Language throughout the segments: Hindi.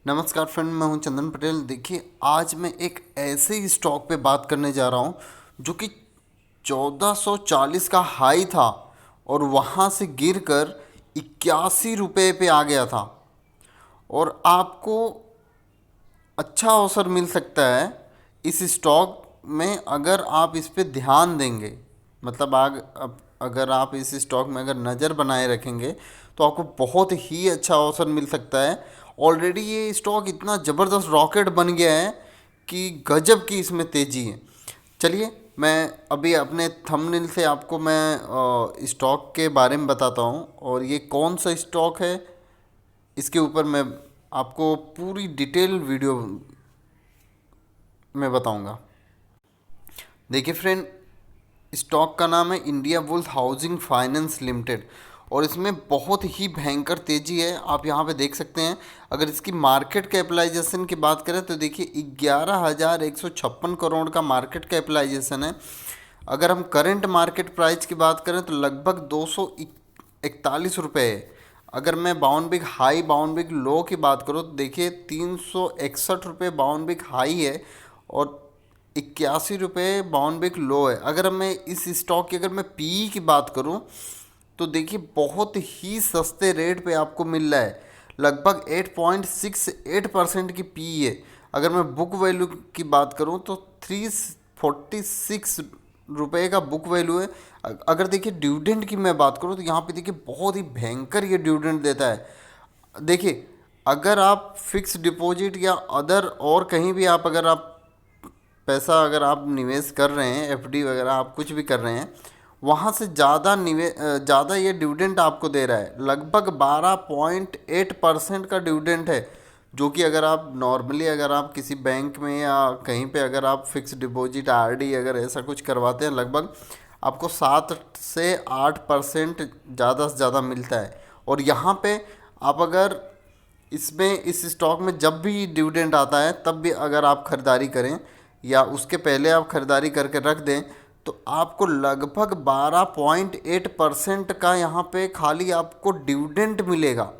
नमस्कार फ्रेंड, मैं हूं चंदन पटेल। देखिए, आज मैं एक ऐसे ही स्टॉक पे बात करने जा रहा हूं जो कि 1440 का हाई था और वहां से गिरकर 81 रुपये पे आ गया था। और आपको अच्छा अवसर मिल सकता है इस स्टॉक में अगर आप इस पे ध्यान देंगे। मतलब अगर आप इस स्टॉक में अगर नज़र बनाए रखेंगे तो आपको बहुत ही अच्छा अवसर मिल सकता है। ऑलरेडी ये स्टॉक इतना ज़बरदस्त रॉकेट बन गया है कि गजब की इसमें तेज़ी है। चलिए, मैं अभी अपने थंबनेल से आपको मैं स्टॉक के बारे में बताता हूँ और ये कौन सा स्टॉक है इसके ऊपर मैं आपको पूरी डिटेल वीडियो में बताऊंगा। देखिए फ्रेंड, स्टॉक का नाम है India bulls housing finance limited और इसमें बहुत ही भयंकर तेज़ी है। आप यहाँ पे देख सकते हैं। अगर इसकी मार्केट कैपिटलाइजेशन की बात करें तो देखिए 11,156 करोड़ का मार्केट कैपिटलाइजेशन है। अगर हम करंट मार्केट प्राइस की बात करें तो लगभग 241 रुपये है। अगर मैं बाउन बिग हाई बाउन बिग लो की बात करूँ तो देखिए 361 रुपये बाउन बिग हाई है और 81 रुपये बाउन बिग लो है। अगर मैं इस स्टॉक की अगर मैं पी की बात करूं तो देखिए बहुत ही सस्ते रेट पे आपको मिल रहा है। लगभग 8.68% की पी है। अगर मैं बुक वैल्यू की बात करूं तो 346 रुपये का बुक वैल्यू है। अगर देखिए डिविडेंड की मैं बात करूं तो यहाँ पे देखिए बहुत ही भयंकर ये डिविडेंड देता है। देखिए, अगर आप फिक्स डिपॉजिट या अदर और कहीं भी आप अगर आप पैसा अगर आप निवेश कर रहे हैं, एफडी वगैरह आप कुछ भी कर रहे हैं, वहाँ से ज़्यादा ये डिविडेंड आपको दे रहा है। लगभग 12.8% का डिविडेंड है। जो कि अगर आप नॉर्मली अगर आप किसी बैंक में या कहीं पे अगर आप फिक्स डिपॉजिट आरडी अगर ऐसा कुछ करवाते हैं, लगभग आपको 7 से 8% ज़्यादा से ज़्यादा मिलता है। और यहाँ पे आप अगर इसमें इस स्टॉक में जब भी डिविडेंड आता है तब भी अगर आप खरीदारी करें या उसके पहले आप खरीदारी करके रख दें तो आपको लगभग 12.8% का यहाँ पे खाली आपको डिविडेंड मिलेगा।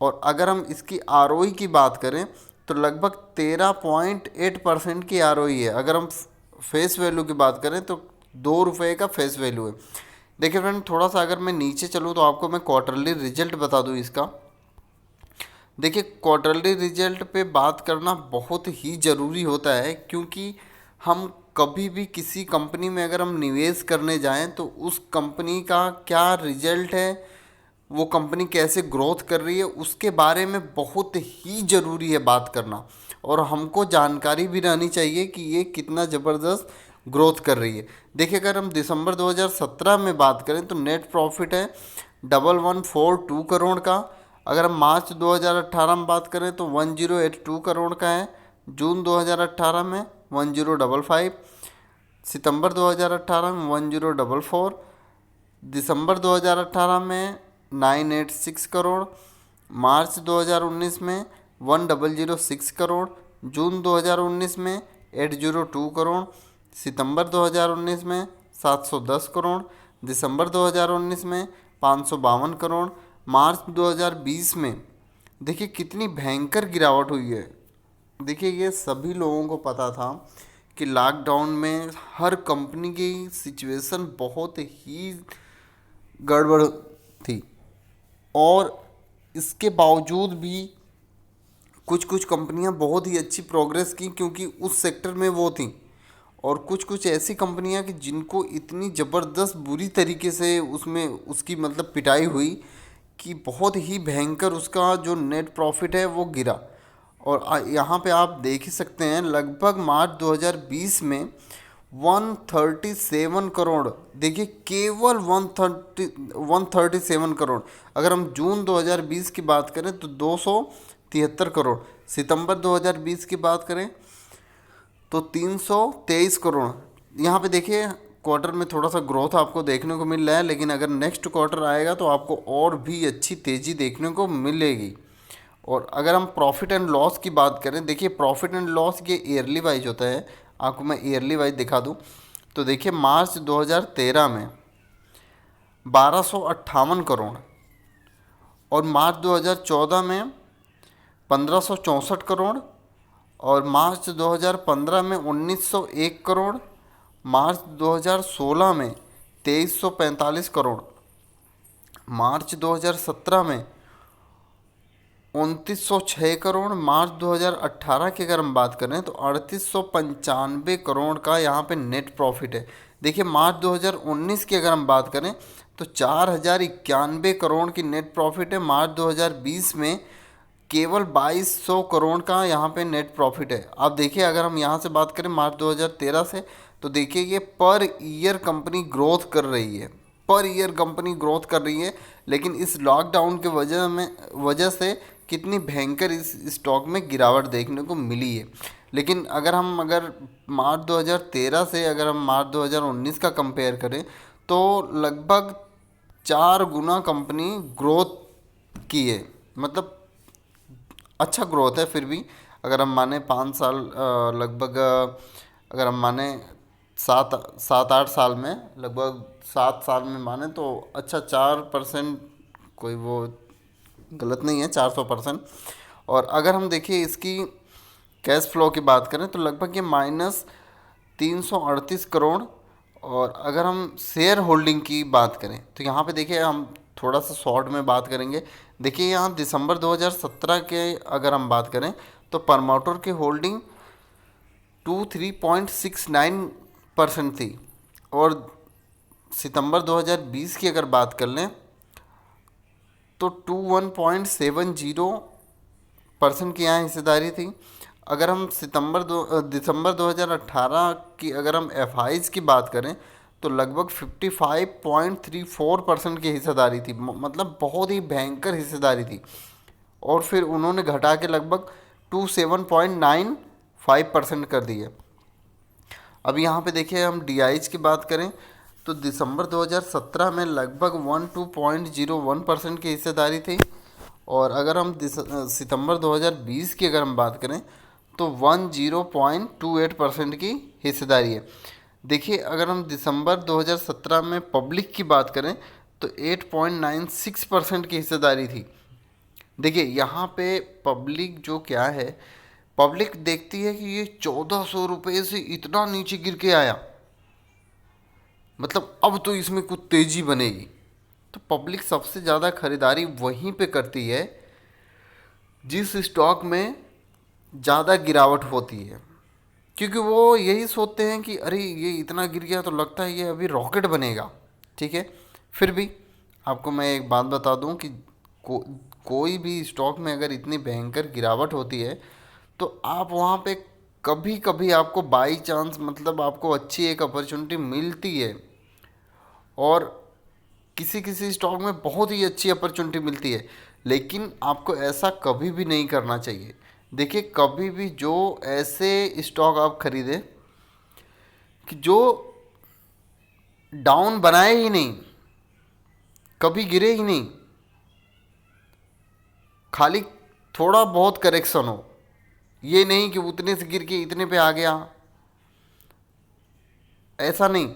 और अगर हम इसकी आरओई की बात करें तो लगभग 13.8% की आरओई है। अगर हम फेस वैल्यू की बात करें तो 2 रुपये का फेस वैल्यू है। देखिए फ्रेंड, थोड़ा सा अगर मैं नीचे चलूँ तो आपको मैं क्वार्टरली रिजल्ट बता दूँ इसका। देखिए, क्वार्टरली रिजल्ट पे बात करना बहुत ही ज़रूरी होता है क्योंकि हम कभी भी किसी कंपनी में अगर हम निवेश करने जाएं तो उस कंपनी का क्या रिजल्ट है, वो कंपनी कैसे ग्रोथ कर रही है, उसके बारे में बहुत ही ज़रूरी है बात करना। और हमको जानकारी भी रहनी चाहिए कि ये कितना ज़बरदस्त ग्रोथ कर रही है। देखिए, अगर हम दिसंबर 2017 में बात करें तो नेट प्रॉफिट है 1142 करोड़ का। अगर हम मार्च 2018 में बात करें तो 1082 करोड़ का है। जून 2018 में 1055, सितंबर 2018 में 1044, दिसंबर 2018 में 986 करोड़, मार्च 2019 में 1006 करोड़, जून 2019 में 802 करोड़, सितंबर 2019 में 710 करोड़, दिसंबर 2019 में 552 करोड़, मार्च 2020 में देखिए कितनी भयंकर गिरावट हुई है। देखिए, ये सभी लोगों को पता था कि लॉकडाउन में हर कंपनी की सिचुएशन बहुत ही गड़बड़ थी और इसके बावजूद भी कुछ कुछ कंपनियां बहुत ही अच्छी प्रोग्रेस की क्योंकि उस सेक्टर में वो थी। और कुछ कुछ ऐसी कंपनियां कि जिनको इतनी ज़बरदस्त बुरी तरीके से उसमें उसकी मतलब पिटाई हुई कि बहुत ही भयंकर उसका जो नेट प्रॉफिट है वो गिरा। और यहाँ पे आप देख ही सकते हैं लगभग मार्च 2020 में 137 करोड़। देखिए, केवल 137 करोड़। अगर हम जून 2020 की बात करें तो 273 करोड़, सितंबर 2020 की बात करें तो 323 करोड़। यहाँ पे देखिए क्वार्टर में थोड़ा सा ग्रोथ आपको देखने को मिल रहा है, लेकिन अगर नेक्स्ट क्वार्टर आएगा तो आपको और भी अच्छी तेज़ी देखने को मिलेगी। और अगर हम प्रॉफिट एंड लॉस की बात करें, देखिए प्रॉफिट एंड लॉस ये ईयरली वाइज होता है। आपको मैं ईयरली वाइज दिखा दूं तो देखिए मार्च 2013 में 1258 करोड़ और मार्च 2014 में 1564 करोड़, और मार्च 2015 में 1901 करोड़, मार्च 2016 में 2345 करोड़, मार्च 2017 में 2906 करोड़, मार्च 2018 की अगर हम बात करें तो 3895 करोड़ का यहाँ पे नेट प्रॉफिट है। देखिए मार्च 2019 की अगर हम बात करें तो 4091 करोड़ की नेट प्रॉफिट है। मार्च 2020 में केवल 2200 करोड़ का यहाँ पे नेट प्रॉफिट है। अब देखिए अगर हम यहाँ से बात करें मार्च 2013 से, तो देखिए ये पर ईयर कंपनी ग्रोथ कर रही है, पर ईयर कंपनी ग्रोथ कर रही है। लेकिन इस लॉकडाउन के वजह से कितनी भयंकर इस स्टॉक में गिरावट देखने को मिली है। लेकिन अगर मार्च 2013 से अगर हम मार्च 2019 का कंपेयर करें तो लगभग 4 गुना कंपनी ग्रोथ की है। मतलब अच्छा ग्रोथ है। फिर भी अगर हम माने 5 साल लगभग अगर हम माने 7-8 साल में, लगभग 7 साल में माने तो अच्छा 4%, कोई वो गलत नहीं है, 400%। और अगर हम देखिए इसकी कैश फ्लो की बात करें तो लगभग ये -338 करोड़। और अगर हम शेयर होल्डिंग की बात करें तो यहाँ पे देखिए हम थोड़ा सा शॉर्ट में बात करेंगे। देखिए यहाँ दिसंबर 2017 के अगर हम बात करें तो प्रमोटर की होल्डिंग 23.69% थी, और सितंबर 2020 की अगर बात कर लें तो 21.70% की यहाँ हिस्सेदारी थी। अगर हम दिसंबर 2018 की अगर हम एफआईज की बात करें तो लगभग 55.34% की हिस्सेदारी थी। मतलब बहुत ही भयंकर हिस्सेदारी थी। और फिर उन्होंने घटा के लगभग 27.95% कर दी है। अब यहाँ पे देखिए हम डीआईज की बात करें तो दिसंबर 2017 में लगभग 12.01% की हिस्सेदारी थी। और अगर हम सितंबर 2020 की अगर हम बात करें तो 10.28% की हिस्सेदारी है। देखिए अगर हम दिसंबर 2017 में पब्लिक की बात करें तो 8.96% की हिस्सेदारी थी। देखिए यहाँ पे पब्लिक जो क्या है, पब्लिक देखती है कि ये 1400 रुपये से इतना नीचे गिर के आया, मतलब अब तो इसमें कुछ तेज़ी बनेगी। तो पब्लिक सबसे ज़्यादा खरीदारी वहीं पे करती है जिस स्टॉक में ज़्यादा गिरावट होती है, क्योंकि वो यही सोचते हैं कि अरे ये इतना गिर गया तो लगता है ये अभी रॉकेट बनेगा। ठीक है। फिर भी आपको मैं एक बात बता दूं कि कोई भी स्टॉक में अगर इतनी भयंकर गिरावट होती है तो आप वहाँ पे कभी कभी आपको बाई चांस, मतलब आपको अच्छी एक अपॉर्चुनिटी मिलती है, और किसी किसी स्टॉक में बहुत ही अच्छी अपॉर्चुनिटी मिलती है। लेकिन आपको ऐसा कभी भी नहीं करना चाहिए। देखिए कभी भी जो ऐसे स्टॉक आप खरीदें कि जो डाउन बनाए ही नहीं, कभी गिरे ही नहीं, खाली थोड़ा बहुत करेक्शन हो, ये नहीं कि उतने से गिर के इतने पे आ गया, ऐसा नहीं।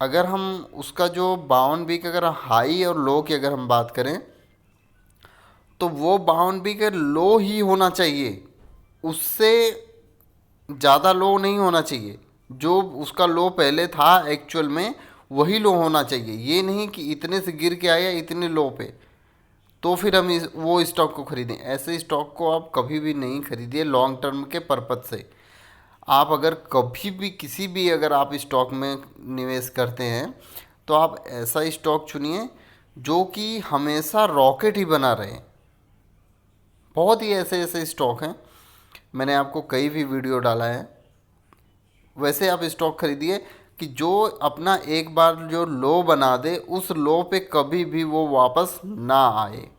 अगर हम उसका जो 52 वीक अगर हाई और लो की अगर हम बात करें तो वो 52 वीक लो ही होना चाहिए, उससे ज़्यादा लो नहीं होना चाहिए। जो उसका लो पहले था एक्चुअल में वही लो होना चाहिए। ये नहीं कि इतने से गिर के आया इतने लो पे तो फिर हम वो स्टॉक को खरीदें। ऐसे स्टॉक को आप कभी भी नहीं खरीदिए लॉन्ग टर्म के पर्पज़ से। आप अगर कभी भी किसी भी अगर आप स्टॉक में निवेश करते हैं तो आप ऐसा स्टॉक चुनिए जो कि हमेशा रॉकेट ही बना रहे। बहुत ही ऐसे ऐसे स्टॉक हैं, मैंने आपको कई भी वीडियो डाला है। वैसे आप स्टॉक खरीदिए कि जो अपना एक बार जो लो बना दे उस लो पे कभी भी वो वापस ना आए।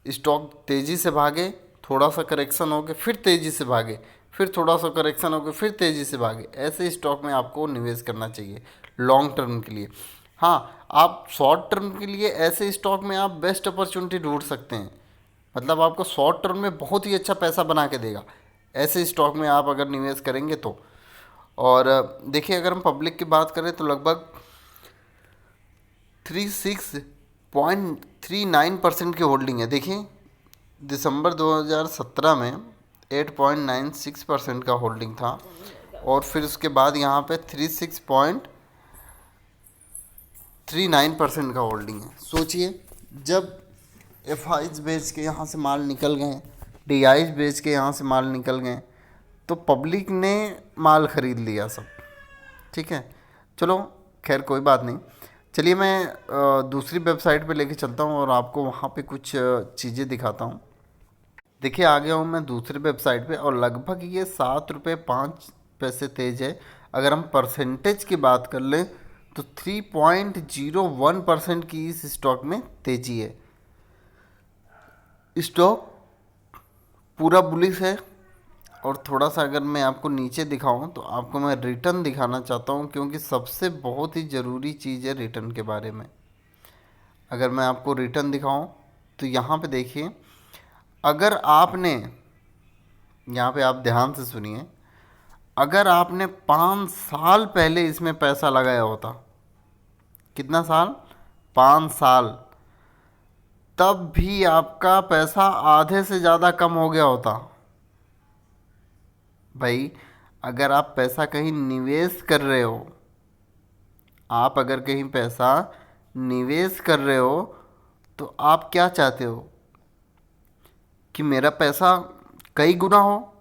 स्टॉक तेज़ी से भागे, थोड़ा सा करेक्शन हो गया फिर तेज़ी से भागे, फिर थोड़ा सा करेक्शन हो गया फिर तेज़ी से भागे। ऐसे स्टॉक में आपको निवेश करना चाहिए लॉन्ग टर्म के लिए। हाँ, आप शॉर्ट टर्म के लिए ऐसे स्टॉक में आप बेस्ट अपॉर्चुनिटी ढूंढ सकते हैं, मतलब आपको शॉर्ट टर्म में बहुत ही अच्छा पैसा बना के देगा ऐसे स्टॉक में आप अगर निवेश करेंगे तो। और देखिए अगर हम पब्लिक की बात करें तो लगभग 36.39% की होल्डिंग है। देखिए दिसंबर 2017 में 8.96% का होल्डिंग था, और फिर उसके बाद यहाँ पे 36.39% का होल्डिंग है। सोचिए, जब एफ आईज बेच के यहाँ से माल निकल गए, डी आईज बेच के यहाँ से माल निकल गए, तो पब्लिक ने माल ख़रीद लिया सब। ठीक है, चलो खैर कोई बात नहीं। चलिए मैं दूसरी वेबसाइट पे लेके चलता हूँ और आपको वहाँ पे कुछ चीज़ें दिखाता हूँ। देखिए, आ गया हूँ मैं दूसरी वेबसाइट पे, और लगभग ये 7 रुपये 5 पैसे तेज है। अगर हम परसेंटेज की बात कर लें तो 3.01% की इस स्टॉक में तेजी है। स्टॉक पूरा बुलिश है। और थोड़ा सा अगर मैं आपको नीचे दिखाऊं तो आपको मैं रिटर्न दिखाना चाहता हूं, क्योंकि सबसे बहुत ही ज़रूरी चीज़ है रिटर्न के बारे में। अगर मैं आपको रिटर्न दिखाऊं तो यहाँ पे देखिए, अगर आपने, यहाँ पे आप ध्यान से सुनिए, अगर आपने 5 साल पहले इसमें पैसा लगाया होता, कितना साल, 5 साल, तब भी आपका पैसा आधे से ज़्यादा कम हो गया होता। भाई, अगर आप पैसा कहीं निवेश कर रहे हो, आप अगर कहीं पैसा निवेश कर रहे हो, तो आप क्या चाहते हो कि मेरा पैसा कई गुना हो।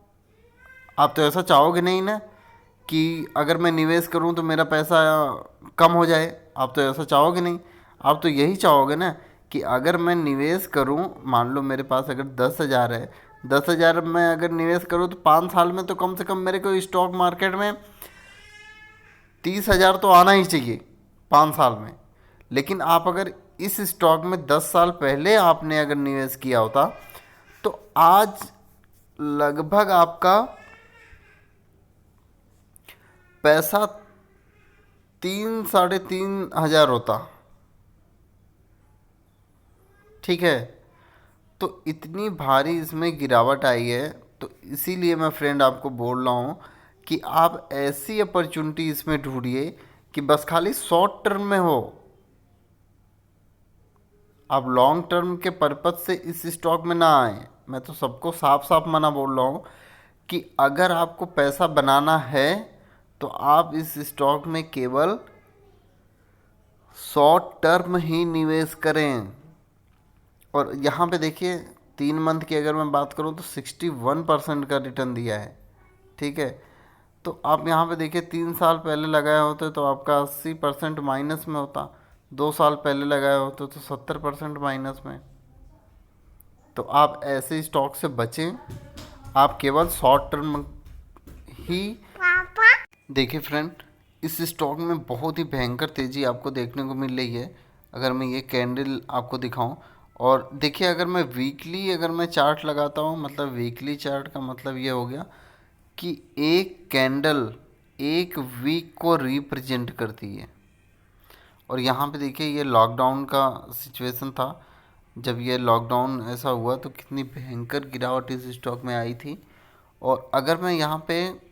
आप तो ऐसा चाहोगे नहीं ना कि अगर मैं निवेश करूं तो मेरा पैसा कम हो जाए। आप तो ऐसा चाहोगे नहीं। आप तो यही चाहोगे ना कि अगर मैं निवेश करूं, मान लो मेरे पास अगर 10,000 है, 10,000 मैं अगर निवेश करूं तो 5 साल में तो कम से कम मेरे को स्टॉक मार्केट में 30,000 तो आना ही चाहिए 5 साल में। लेकिन आप अगर इस स्टॉक में 10 साल पहले आपने अगर निवेश किया होता तो आज लगभग आपका पैसा 3-3.5 हज़ार होता। ठीक है, तो इतनी भारी इसमें गिरावट आई है। तो इसीलिए मैं फ्रेंड आपको बोल रहा हूँ कि आप ऐसी अपॉर्चुनिटी इसमें ढूंढिए कि बस खाली शॉर्ट टर्म में हो। आप लॉन्ग टर्म के पर्पज से इस स्टॉक में ना आए। मैं तो सबको साफ साफ मना बोल रहा हूँ कि अगर आपको पैसा बनाना है तो आप इस स्टॉक में केवल शॉर्ट टर्म ही निवेश करें। और यहाँ पे देखिए, 3 मंथ की अगर मैं बात करूँ तो 61% का रिटर्न दिया है। ठीक है, तो आप यहाँ पे देखिए, 3 साल पहले लगाए होते तो आपका 80% माइनस में होता, 2 साल पहले लगाए होते तो 70% माइनस में। तो आप ऐसे स्टॉक से बचें। आप केवल शॉर्ट टर्म ही देखिए फ्रेंड, इस स्टॉक में बहुत ही भयंकर तेज़ी आपको देखने को मिल रही है। अगर मैं ये कैंडल आपको दिखाऊं, और देखिए अगर मैं वीकली अगर मैं चार्ट लगाता हूं, मतलब वीकली चार्ट का मतलब ये हो गया कि एक कैंडल एक वीक को रिप्रेजेंट करती है। और यहाँ पे देखिए, ये लॉकडाउन का सिचुएशन था। जब ये लॉकडाउन ऐसा हुआ तो कितनी भयंकर गिरावट इस स्टॉक में आई थी। और अगर मैं यहाँ पे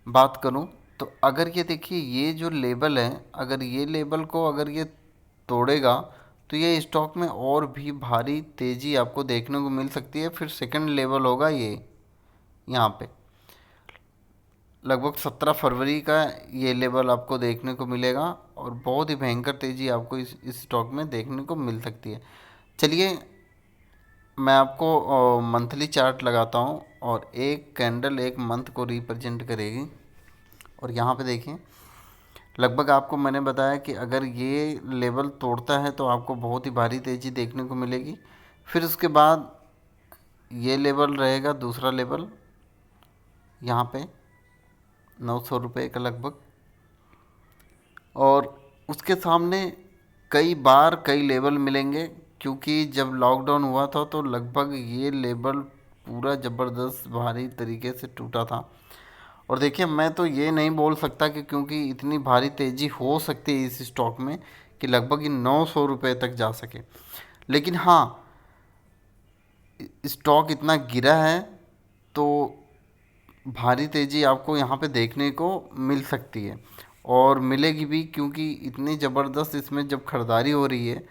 बात करूं तो अगर ये देखिए, ये जो लेवल है, अगर ये लेवल को अगर ये तोड़ेगा तो ये स्टॉक में और भी भारी तेज़ी आपको देखने को मिल सकती है। फिर सेकंड लेवल होगा ये, यहाँ पे लगभग 17 फरवरी का ये लेवल आपको देखने को मिलेगा, और बहुत ही भयंकर तेज़ी आपको इस स्टॉक में देखने को मिल सकती है। चलिए मैं आपको मंथली चार्ट लगाता हूँ, और एक कैंडल एक मंथ को रिप्रेजेंट करेगी। और यहाँ पे देखिए, लगभग आपको मैंने बताया कि अगर ये लेवल तोड़ता है तो आपको बहुत ही भारी तेज़ी देखने को मिलेगी। फिर उसके बाद ये लेवल रहेगा, दूसरा लेवल यहाँ पे 900 रुपये का लगभग। और उसके सामने कई बार कई लेवल मिलेंगे, क्योंकि जब लॉकडाउन हुआ था तो लगभग ये लेवल पूरा ज़बरदस्त भारी तरीके से टूटा था। और देखिए, मैं तो ये नहीं बोल सकता कि क्योंकि इतनी भारी तेज़ी हो सकती है इस स्टॉक में कि लगभग ये 900 रुपये तक जा सके। लेकिन हाँ, स्टॉक इतना गिरा है तो भारी तेज़ी आपको यहाँ पे देखने को मिल सकती है, और मिलेगी भी, क्योंकि इतनी ज़बरदस्त इसमें जब खरीदारी हो रही है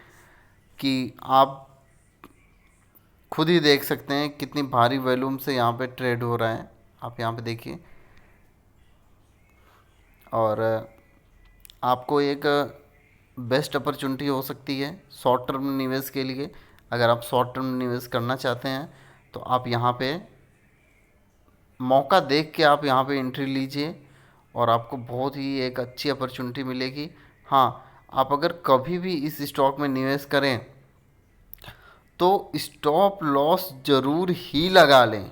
कि आप खुद ही देख सकते हैं कितनी भारी वॉल्यूम से यहाँ पे ट्रेड हो रहा है, आप यहाँ पे देखिए। और आपको एक बेस्ट अपॉर्चुनिटी हो सकती है शॉर्ट टर्म निवेश के लिए। अगर आप शॉर्ट टर्म निवेश करना चाहते हैं तो आप यहाँ पे मौका देख के आप यहाँ पे एंट्री लीजिए और आपको बहुत ही एक अच्छी अपॉर्चुनिटी मिलेगी। हाँ, आप अगर कभी भी इस स्टॉक में निवेश करें तो स्टॉप लॉस ज़रूर ही लगा लें,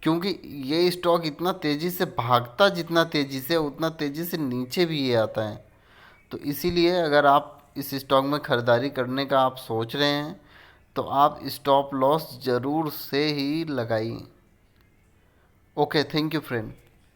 क्योंकि ये स्टॉक इतना तेज़ी से भागता, जितना तेज़ी से उतना तेज़ी से नीचे भी ये आता है। तो इसीलिए अगर आप इस स्टॉक में ख़रीदारी करने का आप सोच रहे हैं तो आप स्टॉप लॉस ज़रूर से ही लगाइए। Okay, thank you friend.